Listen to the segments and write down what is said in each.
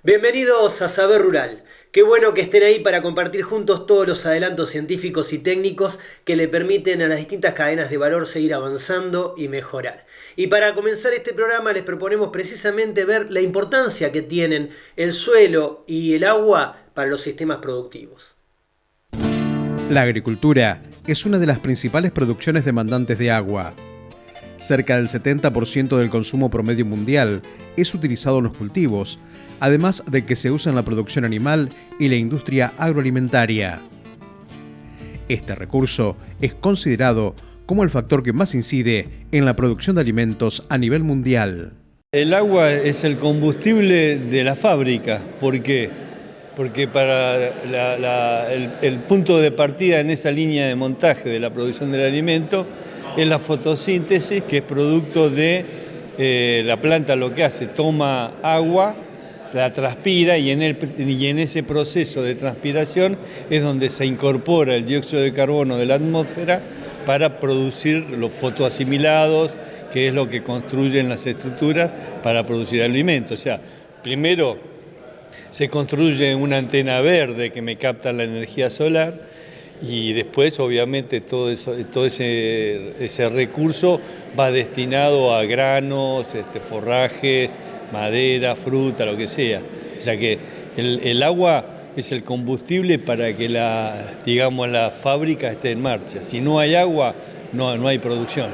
Bienvenidos a Saber Rural. Qué bueno que estén ahí para compartir juntos todos los adelantos científicos y técnicos que le permiten a las distintas cadenas de valor seguir avanzando y mejorar. Y para comenzar este programa les proponemos precisamente ver la importancia que tienen el suelo y el agua para los sistemas productivos. La agricultura es una de las principales producciones demandantes de agua. Cerca del 70% del consumo promedio mundial es utilizado en los cultivos, además de que se usa en la producción animal y la industria agroalimentaria. Este recurso es considerado como el factor que más incide en la producción de alimentos a nivel mundial. El agua es el combustible de la fábrica. ¿Por qué? Porque para el punto de partida en esa línea de montaje de la producción del alimento es la fotosíntesis, que es producto de la planta. Lo que hace, toma agua, la transpira y en ese proceso de transpiración es donde se incorpora el dióxido de carbono de la atmósfera para producir los fotoasimilados, que es lo que construyen las estructuras para producir alimentos. O sea, primero se construye una antena verde que me capta la energía solar y después obviamente todo ese recurso va destinado a granos, forrajes, madera, fruta, lo que sea. O sea que el agua es el combustible para que la fábrica esté en marcha. Si no hay agua, no hay producción.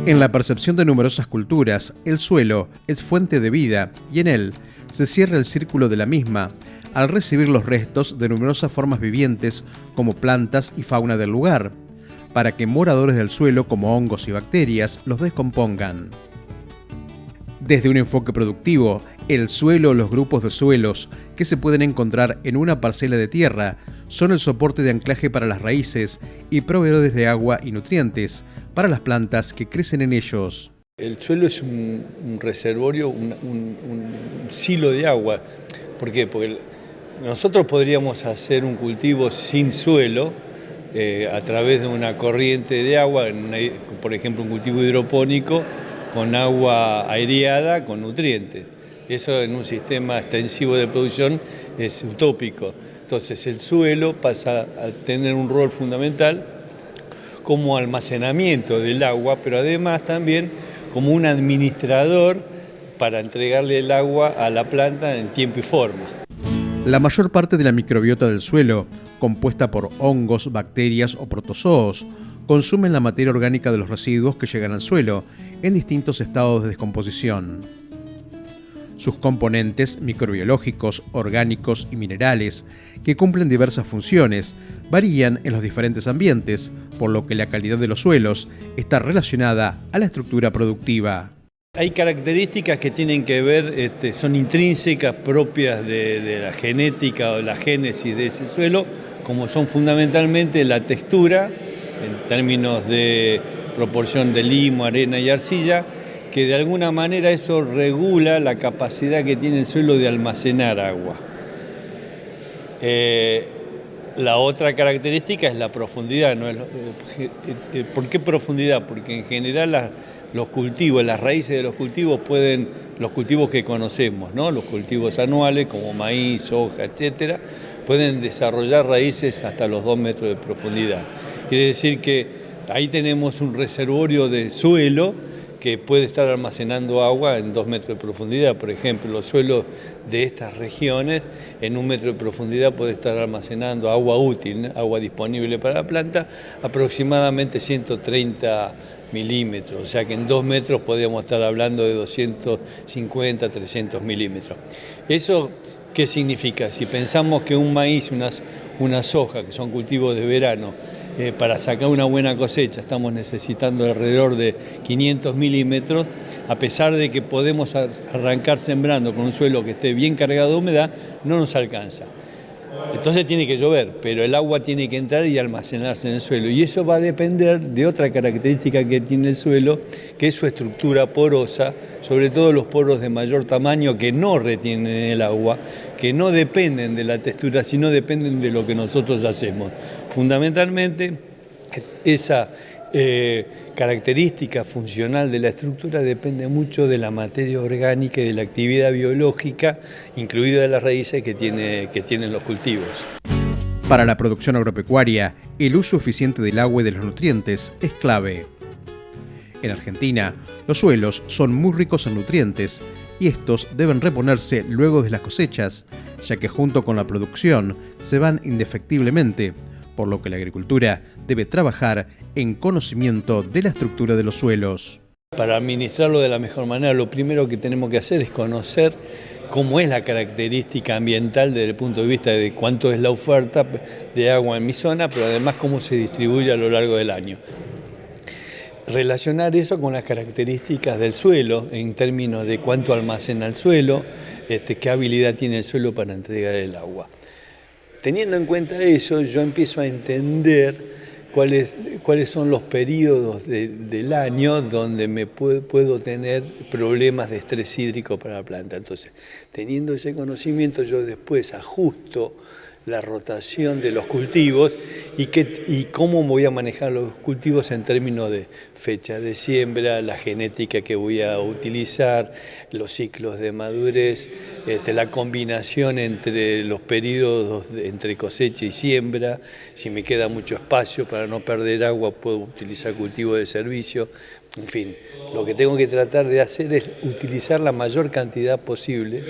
En la percepción de numerosas culturas, el suelo es fuente de vida y en él se cierra el círculo de la misma al recibir los restos de numerosas formas vivientes como plantas y fauna del lugar, para que moradores del suelo como hongos y bacterias los descompongan. Desde un enfoque productivo, el suelo o los grupos de suelos que se pueden encontrar en una parcela de tierra son el soporte de anclaje para las raíces y proveedores de agua y nutrientes para las plantas que crecen en ellos. El suelo es un reservorio, un silo de agua. ¿Por qué? Porque nosotros podríamos hacer un cultivo sin suelo a través de una corriente de agua, por ejemplo un cultivo hidropónico, con agua aireada, con nutrientes. Eso en un sistema extensivo de producción es utópico. Entonces el suelo pasa a tener un rol fundamental como almacenamiento del agua, pero además también como un administrador para entregarle el agua a la planta en tiempo y forma. La mayor parte de la microbiota del suelo, compuesta por hongos, bacterias o protozoos, consumen la materia orgánica de los residuos que llegan al suelo en distintos estados de descomposición. Sus componentes microbiológicos, orgánicos y minerales, que cumplen diversas funciones, varían en los diferentes ambientes, por lo que la calidad de los suelos está relacionada a la estructura productiva. Hay características que tienen que ver, son intrínsecas propias de la genética o la génesis de ese suelo, como son fundamentalmente la textura, en términos de proporción de limo, arena y arcilla, que de alguna manera eso regula la capacidad que tiene el suelo de almacenar agua. La otra característica es la profundidad. ¿No? ¿Por qué profundidad? Porque en general los cultivos, las raíces de los cultivos que conocemos, ¿no? Los cultivos anuales como maíz, soja, etcétera, pueden desarrollar raíces hasta los 2 metros de profundidad. Quiere decir que ahí tenemos un reservorio de suelo que puede estar almacenando agua en 2 metros de profundidad. Por ejemplo, los suelos de estas regiones en 1 metro de profundidad puede estar almacenando agua útil, ¿no? Agua disponible para la planta, aproximadamente 130 milímetros, o sea que en 2 metros podríamos estar hablando de 250, 300 milímetros. ¿Eso qué significa? Si pensamos que un maíz, una soja, que son cultivos de verano, para sacar una buena cosecha estamos necesitando alrededor de 500 milímetros, a pesar de que podemos arrancar sembrando con un suelo que esté bien cargado de humedad, no nos alcanza. Entonces tiene que llover, pero el agua tiene que entrar y almacenarse en el suelo. Y eso va a depender de otra característica que tiene el suelo, que es su estructura porosa, sobre todo los poros de mayor tamaño que no retienen el agua, que no dependen de la textura, sino dependen de lo que nosotros hacemos. Fundamentalmente, esa característica funcional de la estructura depende mucho de la materia orgánica y de la actividad biológica, incluida de las raíces que tienen los cultivos. Para la producción agropecuaria, el uso eficiente del agua y de los nutrientes es clave. En Argentina, los suelos son muy ricos en nutrientes y estos deben reponerse luego de las cosechas, ya que junto con la producción se van indefectiblemente, por lo que la agricultura debe trabajar en conocimiento de la estructura de los suelos. Para administrarlo de la mejor manera, lo primero que tenemos que hacer es conocer cómo es la característica ambiental desde el punto de vista de cuánto es la oferta de agua en mi zona, pero además cómo se distribuye a lo largo del año. Relacionar eso con las características del suelo, en términos de cuánto almacena el suelo, qué habilidad tiene el suelo para entregar el agua. Teniendo en cuenta eso, yo empiezo a entender cuáles son los periodos del año donde puedo tener problemas de estrés hídrico para la planta. Entonces, teniendo ese conocimiento, yo después ajusto la rotación de los cultivos y cómo voy a manejar los cultivos en términos de fecha de siembra, la genética que voy a utilizar, los ciclos de madurez, la combinación entre los periodos entre cosecha y siembra, si me queda mucho espacio para no perder agua puedo utilizar cultivo de servicio. En fin, lo que tengo que tratar de hacer es utilizar la mayor cantidad posible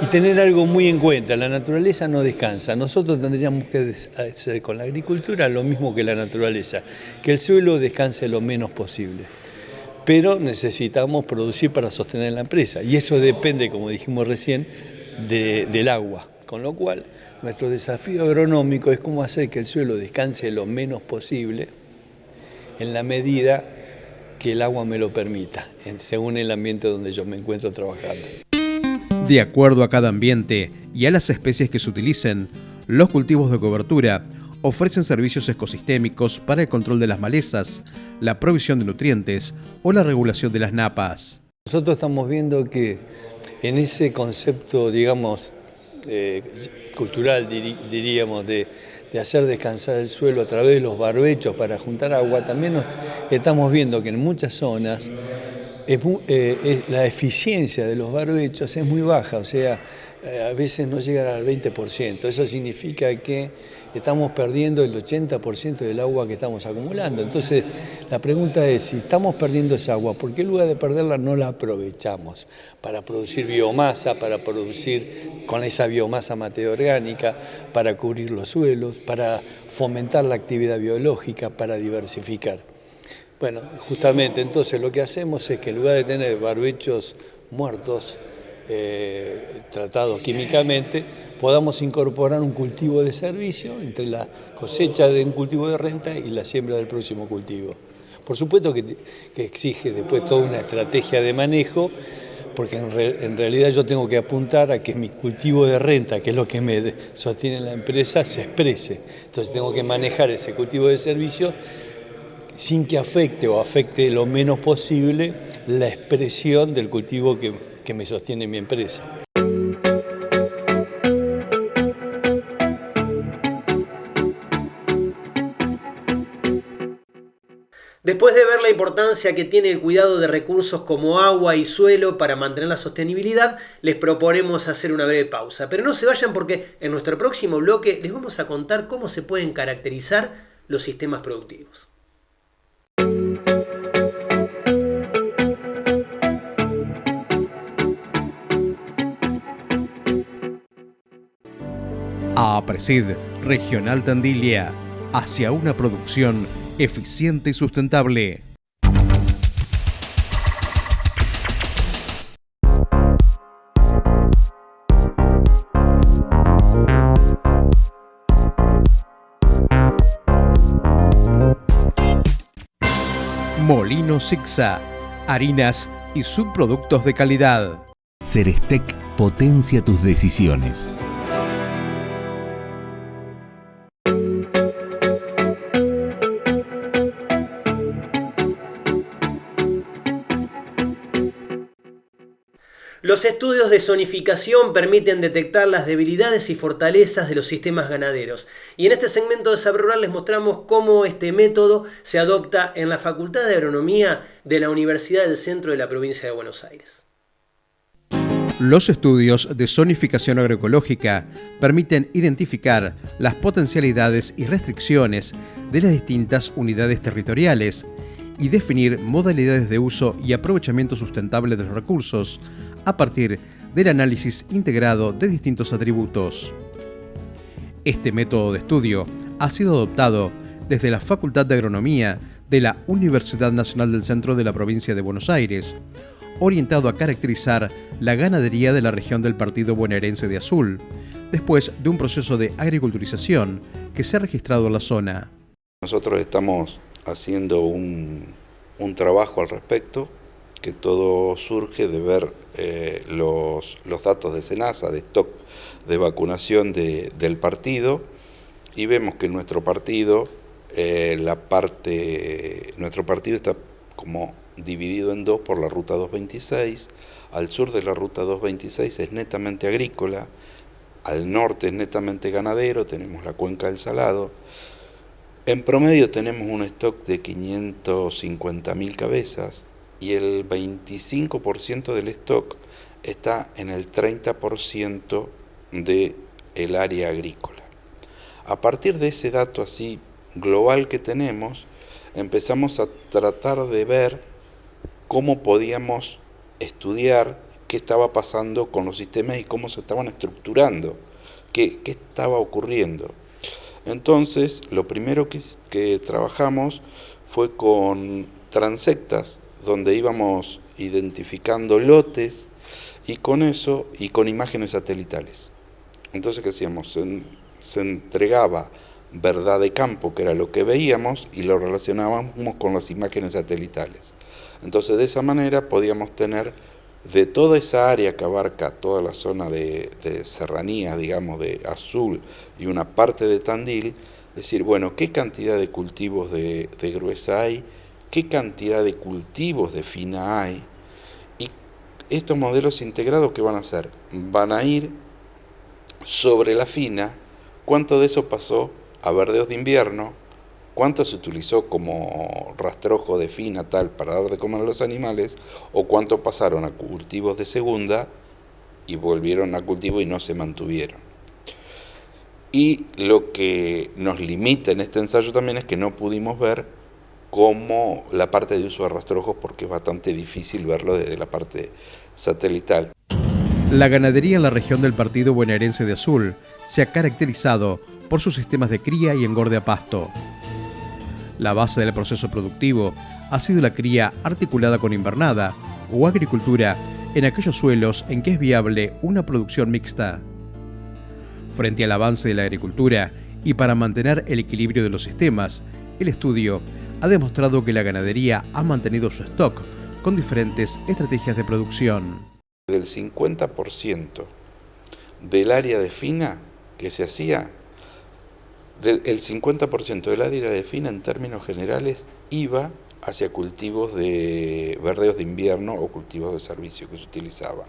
y tener algo muy en cuenta: la naturaleza no descansa. Nosotros tendríamos que hacer con la agricultura lo mismo que la naturaleza, que el suelo descanse lo menos posible. Pero necesitamos producir para sostener la empresa y eso depende, como dijimos recién, del agua. Con lo cual, nuestro desafío agronómico es cómo hacer que el suelo descanse lo menos posible en la medida que el agua me lo permita, según el ambiente donde yo me encuentro trabajando. De acuerdo a cada ambiente y a las especies que se utilicen, los cultivos de cobertura ofrecen servicios ecosistémicos para el control de las malezas, la provisión de nutrientes o la regulación de las napas. Nosotros estamos viendo que en ese concepto, digamos, cultural, diríamos, de hacer descansar el suelo a través de los barbechos para juntar agua, también estamos viendo que en muchas zonas la eficiencia de los barbechos es muy baja, o sea, a veces no llegan al 20%. Eso significa que estamos perdiendo el 80% del agua que estamos acumulando. Entonces, la pregunta es, si estamos perdiendo esa agua, ¿por qué en lugar de perderla no la aprovechamos para producir biomasa, para producir con esa biomasa materia orgánica, para cubrir los suelos, para fomentar la actividad biológica, para diversificar? Bueno, justamente entonces lo que hacemos es que en lugar de tener barbechos muertos, tratados químicamente, podamos incorporar un cultivo de servicio entre la cosecha de un cultivo de renta y la siembra del próximo cultivo. Por supuesto que exige después toda una estrategia de manejo, porque en realidad yo tengo que apuntar a que mi cultivo de renta, que es lo que me sostiene la empresa, se exprese. Entonces tengo que manejar ese cultivo de servicio sin que afecte o afecte lo menos posible la expresión del cultivo que me sostiene mi empresa. Después de ver la importancia que tiene el cuidado de recursos como agua y suelo para mantener la sostenibilidad, les proponemos hacer una breve pausa. Pero no se vayan, porque en nuestro próximo bloque les vamos a contar cómo se pueden caracterizar los sistemas productivos. APRESID Regional Tandilia, hacia una producción eficiente y sustentable. Molino Sixa, harinas y subproductos de calidad. Cerestec potencia tus decisiones. Los estudios de zonificación permiten detectar las debilidades y fortalezas de los sistemas ganaderos. Y en este segmento de Saber Rural les mostramos cómo este método se adopta en la Facultad de Agronomía de la Universidad del Centro de la Provincia de Buenos Aires. Los estudios de zonificación agroecológica permiten identificar las potencialidades y restricciones de las distintas unidades territoriales y definir modalidades de uso y aprovechamiento sustentable de los recursos a partir del análisis integrado de distintos atributos. Este método de estudio ha sido adoptado desde la Facultad de Agronomía de la Universidad Nacional del Centro de la Provincia de Buenos Aires, orientado a caracterizar la ganadería de la región del Partido Bonaerense de Azul, después de un proceso de agriculturización que se ha registrado en la zona. Nosotros estamos haciendo un trabajo al respecto, que todo surge de ver los datos de SENASA, de stock de vacunación del partido, y vemos que nuestro partido está como dividido en dos por la ruta 226. Al sur de la ruta 226 es netamente agrícola, al norte es netamente ganadero, tenemos la cuenca del Salado. En promedio tenemos un stock de 550.000 cabezas y el 25% del stock está en el 30% del área agrícola. A partir de ese dato así global que tenemos, empezamos a tratar de ver cómo podíamos estudiar qué estaba pasando con los sistemas y cómo se estaban estructurando, qué estaba ocurriendo. Entonces, lo primero que trabajamos fue con transectas, donde íbamos identificando lotes y con eso, y con imágenes satelitales. Entonces, ¿qué hacíamos? Se entregaba verdad de campo, que era lo que veíamos, y lo relacionábamos con las imágenes satelitales. Entonces, de esa manera podíamos tener de toda esa área que abarca toda la zona de serranía, digamos, de Azul y una parte de Tandil, decir, bueno, ¿qué cantidad de cultivos de gruesa hay? ¿Qué cantidad de cultivos de fina hay? Y estos modelos integrados, ¿qué van a hacer? Van a ir sobre la fina, cuánto de eso pasó a verdeos de invierno, cuánto se utilizó como rastrojo de fina tal para dar de comer a los animales, o cuánto pasaron a cultivos de segunda y volvieron a cultivo y no se mantuvieron. Y lo que nos limita en este ensayo también es que no pudimos ver cómo la parte de uso de rastrojos, porque es bastante difícil verlo desde la parte satelital. La ganadería en la región del Partido Bonaerense de Azul se ha caracterizado por sus sistemas de cría y engorde a pasto. La base del proceso productivo ha sido la cría articulada con invernada o agricultura en aquellos suelos en que es viable una producción mixta. Frente al avance de la agricultura y para mantener el equilibrio de los sistemas, el estudio ha demostrado que la ganadería ha mantenido su stock con diferentes estrategias de producción. Del 50% del área de fina que se hacía, el 50% del área de fina en términos generales iba hacia cultivos de verdeos de invierno o cultivos de servicio que se utilizaban.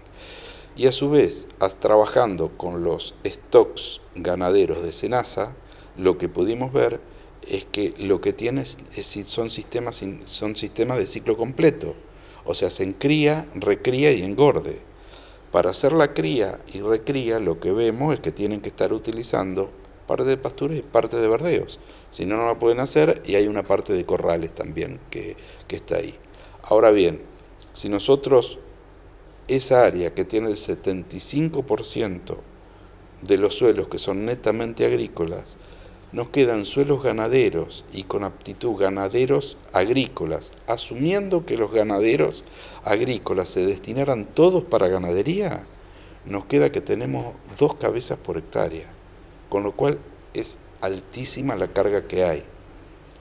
Y a su vez, trabajando con los stocks ganaderos de SENASA, lo que pudimos ver es que lo que tiene son sistemas de ciclo completo, o sea, se cría, recría y engorde. Para hacer la cría y recría, lo que vemos es que tienen que estar utilizando parte de pastura y parte de verdeos. Si no, no la pueden hacer, y hay una parte de corrales también que está ahí. Ahora bien, si nosotros esa área que tiene el 75% de los suelos que son netamente agrícolas, nos quedan suelos ganaderos y con aptitud ganaderos agrícolas, asumiendo que los ganaderos agrícolas se destinaran todos para ganadería, nos queda que tenemos 2 cabezas por hectárea, con lo cual es altísima la carga que hay.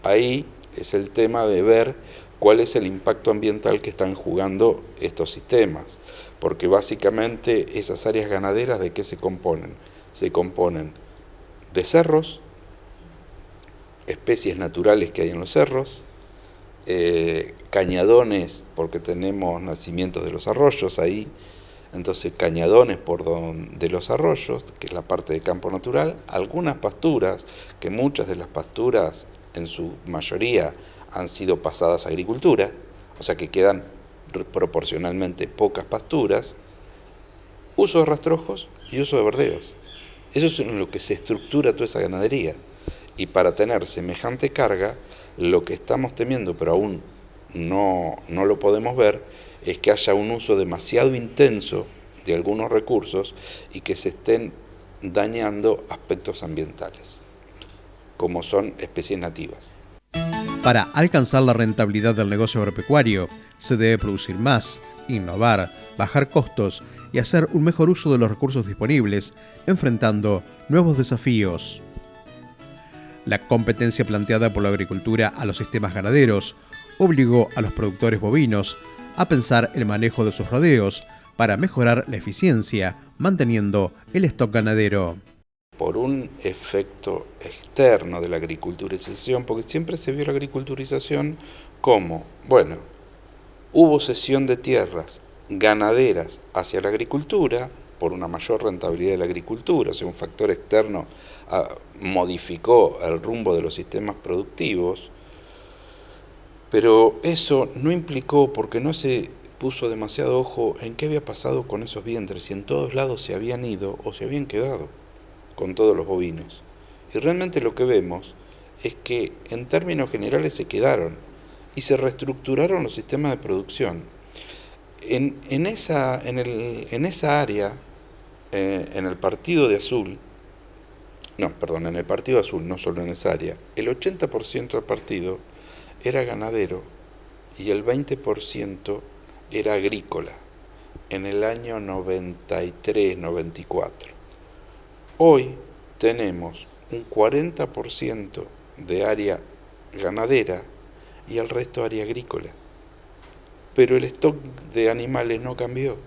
Ahí es el tema de ver cuál es el impacto ambiental que están jugando estos sistemas, porque básicamente esas áreas ganaderas, ¿de qué se componen? Se componen de cerros, especies naturales que hay en los cerros, cañadones, porque tenemos nacimientos de los arroyos ahí, entonces cañadones por donde los arroyos, que es la parte de campo natural, algunas pasturas, que muchas de las pasturas en su mayoría han sido pasadas a agricultura, o sea que quedan proporcionalmente pocas pasturas, uso de rastrojos y uso de verdeos. Eso es en lo que se estructura toda esa ganadería. Y para tener semejante carga, lo que estamos temiendo, pero aún no lo podemos ver, es que haya un uso demasiado intenso de algunos recursos y que se estén dañando aspectos ambientales, como son especies nativas. Para alcanzar la rentabilidad del negocio agropecuario, se debe producir más, innovar, bajar costos y hacer un mejor uso de los recursos disponibles, enfrentando nuevos desafíos. La competencia planteada por la agricultura a los sistemas ganaderos obligó a los productores bovinos a pensar el manejo de sus rodeos para mejorar la eficiencia, manteniendo el stock ganadero. Por un efecto externo de la agriculturización, porque siempre se vio la agriculturización como, bueno, hubo cesión de tierras ganaderas hacia la agricultura por una mayor rentabilidad de la agricultura, o sea, un factor externo modificó el rumbo de los sistemas productivos, pero eso no implicó, porque no se puso demasiado ojo en qué había pasado con esos vientres, si en todos lados se habían ido o se habían quedado con todos los bovinos. Y realmente lo que vemos es que en términos generales se quedaron y se reestructuraron los sistemas de producción. En esa área, en el Partido Azul, no solo en esa área, el 80% del partido era ganadero y el 20% era agrícola, en el año 93-94. Hoy tenemos un 40% de área ganadera y el resto área agrícola. Pero el stock de animales no cambió,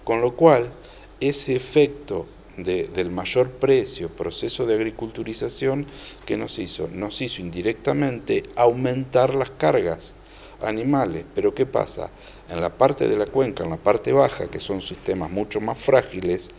con lo cual ese efecto del mayor precio, proceso de agriculturización, que nos hizo indirectamente aumentar las cargas animales. Pero ¿qué pasa? En la parte de la cuenca, en la parte baja, que son sistemas mucho más frágiles,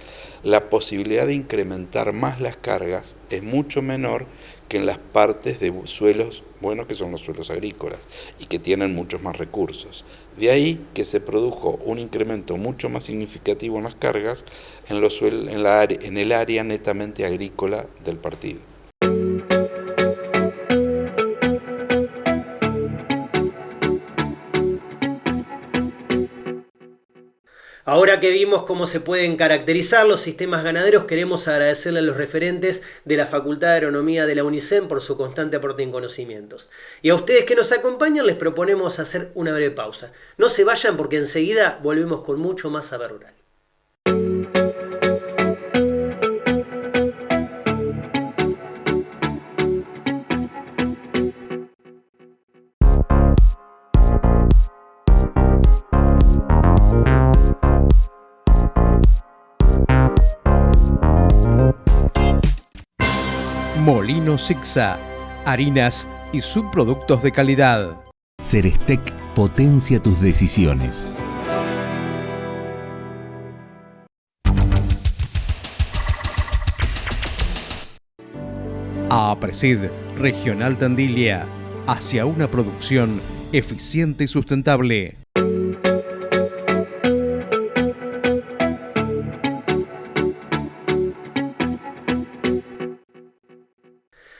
la posibilidad de incrementar más las cargas es mucho menor que en las partes de suelos buenos, que son los suelos agrícolas, y que tienen muchos más recursos. De ahí que se produjo un incremento mucho más significativo en las cargas en el área netamente agrícola del partido. Ahora que vimos cómo se pueden caracterizar los sistemas ganaderos, queremos agradecerle a los referentes de la Facultad de Agronomía de la UNICEN por su constante aporte en conocimientos. Y a ustedes que nos acompañan les proponemos hacer una breve pausa. No se vayan porque enseguida volvemos con mucho más Saber Rural. Molino Sicsa, harinas y subproductos de calidad. Cerestec potencia tus decisiones. APRESID Regional Tandilia, hacia una producción eficiente y sustentable.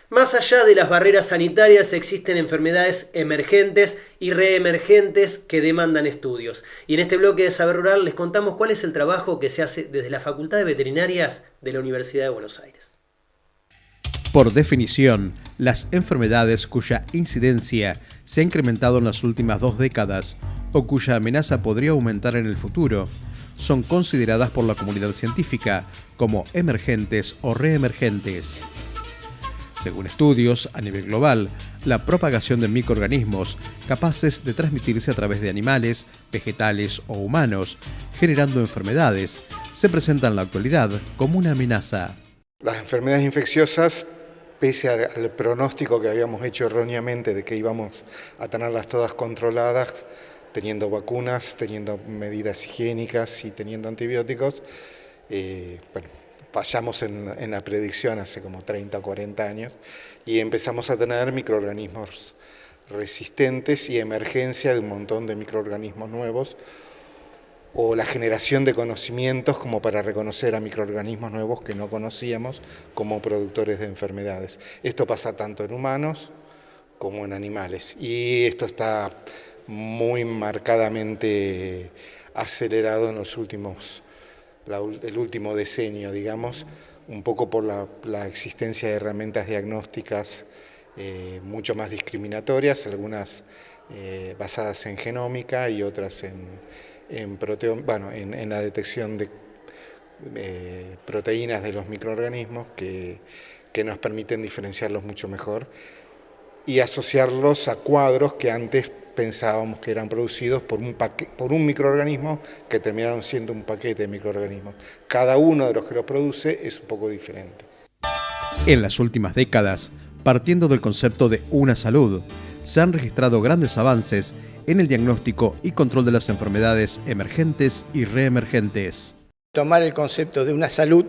Más allá de las barreras sanitarias existen enfermedades emergentes y reemergentes que demandan estudios. Y en este bloque de Saber Rural les contamos cuál es el trabajo que se hace desde la Facultad de Veterinarias de la Universidad de Buenos Aires. Por definición, las enfermedades cuya incidencia se ha incrementado en las últimas 2 décadas o cuya amenaza podría aumentar en el futuro, son consideradas por la comunidad científica como emergentes o reemergentes. Según estudios a nivel global, la propagación de microorganismos capaces de transmitirse a través de animales, vegetales o humanos, generando enfermedades, se presenta en la actualidad como una amenaza. Las enfermedades infecciosas, pese al pronóstico que habíamos hecho erróneamente de que íbamos a tenerlas todas controladas, teniendo vacunas, teniendo medidas higiénicas y teniendo antibióticos, fallamos en la predicción hace como 30 o 40 años y empezamos a tener microorganismos resistentes y emergencia de un montón de microorganismos nuevos, o la generación de conocimientos como para reconocer a microorganismos nuevos que no conocíamos como productores de enfermedades. Esto pasa tanto en humanos como en animales, y esto está muy marcadamente acelerado en los el último decenio, digamos, un poco por la existencia de herramientas diagnósticas mucho más discriminatorias, algunas basadas en genómica y otras en la detección de proteínas de los microorganismos que nos permiten diferenciarlos mucho mejor y asociarlos a cuadros que antes pensábamos que eran producidos por un microorganismo, que terminaron siendo un paquete de microorganismos. Cada uno de los que los produce es un poco diferente. En las últimas décadas, partiendo del concepto de una salud, se han registrado grandes avances en el diagnóstico y control de las enfermedades emergentes y reemergentes. Tomar el concepto de una salud,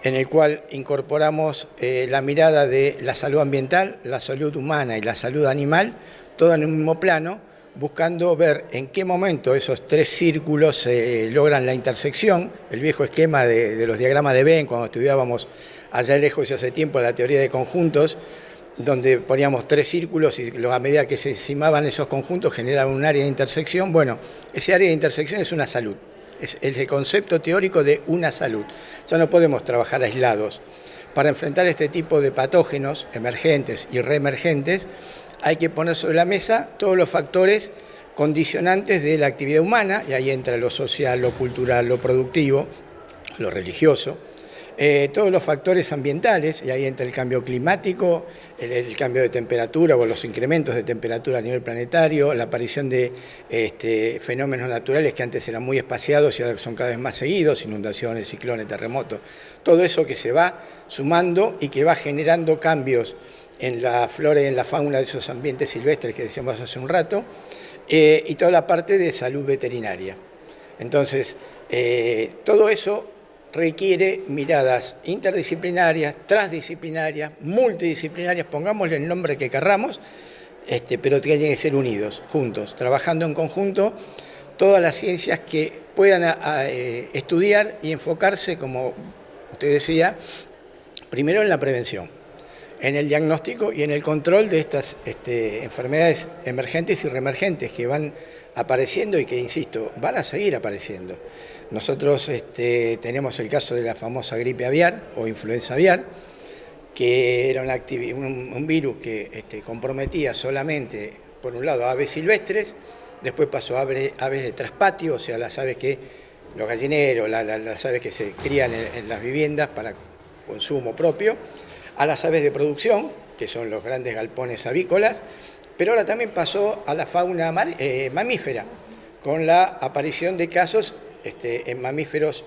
en el cual incorporamos la mirada de la salud ambiental, la salud humana y la salud animal, todo en un mismo plano, buscando ver en qué momento esos tres círculos logran la intersección. El viejo esquema de los diagramas de Venn, cuando estudiábamos allá lejos y hace tiempo la teoría de conjuntos, donde poníamos tres círculos y a medida que se simaban esos conjuntos generaban un área de intersección. Bueno, ese área de intersección es una salud, es el concepto teórico de una salud. Ya no podemos trabajar aislados. Para enfrentar este tipo de patógenos emergentes y reemergentes, hay que poner sobre la mesa todos los factores condicionantes de la actividad humana, y ahí entra lo social, lo cultural, lo productivo, lo religioso, todos los factores ambientales, y ahí entra el cambio climático, el cambio de temperatura o los incrementos de temperatura a nivel planetario, la aparición de fenómenos naturales que antes eran muy espaciados y ahora son cada vez más seguidos, inundaciones, ciclones, terremotos, todo eso que se va sumando y que va generando cambios en la flora y en la fauna de esos ambientes silvestres que decíamos hace un rato, y toda la parte de salud veterinaria. Entonces, todo eso requiere miradas interdisciplinarias, transdisciplinarias, multidisciplinarias, pongámosle el nombre que querramos, pero tienen que ser unidos, juntos, trabajando en conjunto, todas las ciencias que puedan estudiar y enfocarse, como usted decía, primero en la prevención, en el diagnóstico y en el control de estas enfermedades emergentes y reemergentes que van apareciendo y que, insisto, van a seguir apareciendo. Nosotros tenemos el caso de la famosa gripe aviar o influenza aviar, que era un virus que comprometía solamente, por un lado, a aves silvestres, después pasó a aves de traspatio, o sea, las aves los gallineros, las aves que se crían en las viviendas para consumo propio, a las aves de producción, que son los grandes galpones avícolas, pero ahora también pasó a la fauna mamífera, con la aparición de casos en mamíferos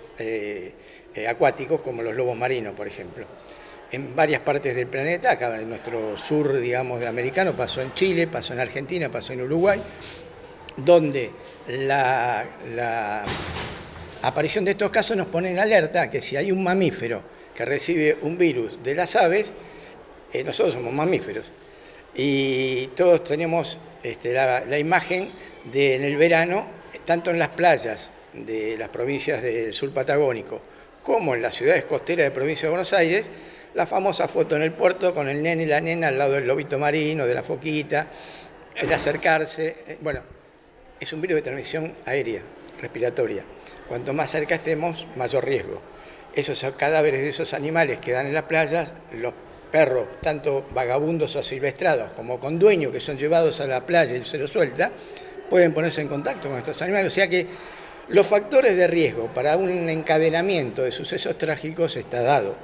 acuáticos, como los lobos marinos, por ejemplo. En varias partes del planeta, acá en nuestro sur, digamos, de americano, pasó en Chile, pasó en Argentina, pasó en Uruguay, donde la aparición de estos casos nos pone en alerta que si hay un mamífero que recibe un virus de las aves, nosotros somos mamíferos. Y todos tenemos la imagen de en el verano, tanto en las playas de las provincias del sur patagónico como en las ciudades costeras de la provincia de Buenos Aires, la famosa foto en el puerto con el nene y la nena al lado del lobito marino, de la foquita, el acercarse. Bueno, es un virus de transmisión aérea, respiratoria. Cuanto más cerca estemos, mayor riesgo. Esos cadáveres de esos animales que dan en las playas, los perros, tanto vagabundos o silvestrados como con dueños que son llevados a la playa y se los suelta, pueden ponerse en contacto con estos animales. O sea que los factores de riesgo para un encadenamiento de sucesos trágicos está dado.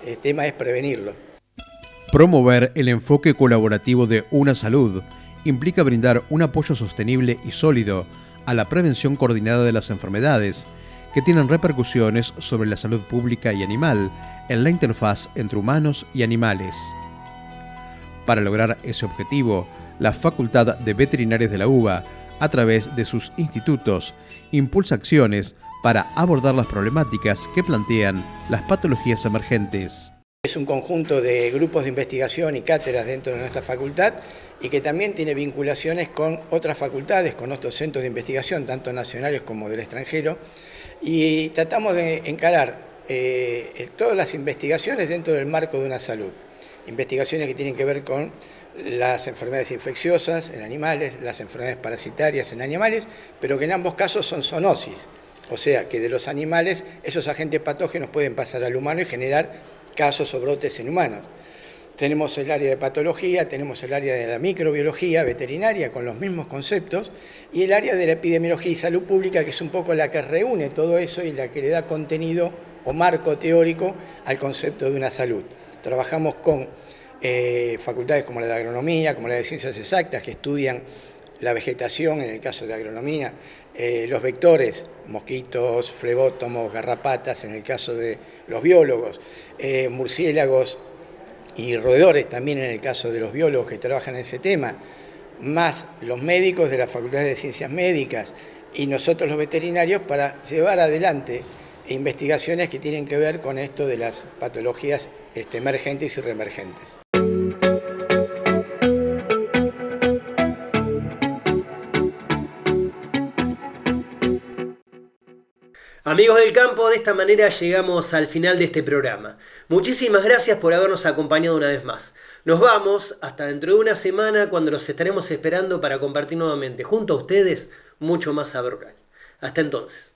El tema es prevenirlo. Promover el enfoque colaborativo de una salud implica brindar un apoyo sostenible y sólido a la prevención coordinada de las enfermedades, que tienen repercusiones sobre la salud pública y animal en la interfaz entre humanos y animales. Para lograr ese objetivo, la Facultad de Veterinarios de la UBA a través de sus institutos, impulsa acciones para abordar las problemáticas que plantean las patologías emergentes. Es un conjunto de grupos de investigación y cátedras dentro de nuestra facultad y que también tiene vinculaciones con otras facultades, con otros centros de investigación, tanto nacionales como del extranjero, y tratamos de encarar todas las investigaciones dentro del marco de una salud. Investigaciones que tienen que ver con las enfermedades infecciosas en animales, las enfermedades parasitarias en animales, pero que en ambos casos son zoonosis, o sea que de los animales esos agentes patógenos pueden pasar al humano y generar casos o brotes en humanos. Tenemos el área de patología, tenemos el área de la microbiología veterinaria con los mismos conceptos y el área de la epidemiología y salud pública, que es un poco la que reúne todo eso y la que le da contenido o marco teórico al concepto de una salud. Trabajamos con facultades como la de agronomía, como la de ciencias exactas, que estudian la vegetación, en el caso de agronomía, los vectores, mosquitos, flebótomos, garrapatas, en el caso de los biólogos, murciélagos y roedores también en el caso de los biólogos que trabajan en ese tema, más los médicos de las facultades de ciencias médicas y nosotros los veterinarios para llevar adelante investigaciones que tienen que ver con esto de las patologías emergentes y reemergentes. Amigos del campo, de esta manera llegamos al final de este programa. Muchísimas gracias por habernos acompañado una vez más. Nos vamos hasta dentro de una semana cuando los estaremos esperando para compartir nuevamente junto a ustedes mucho más saber rural. Hasta entonces.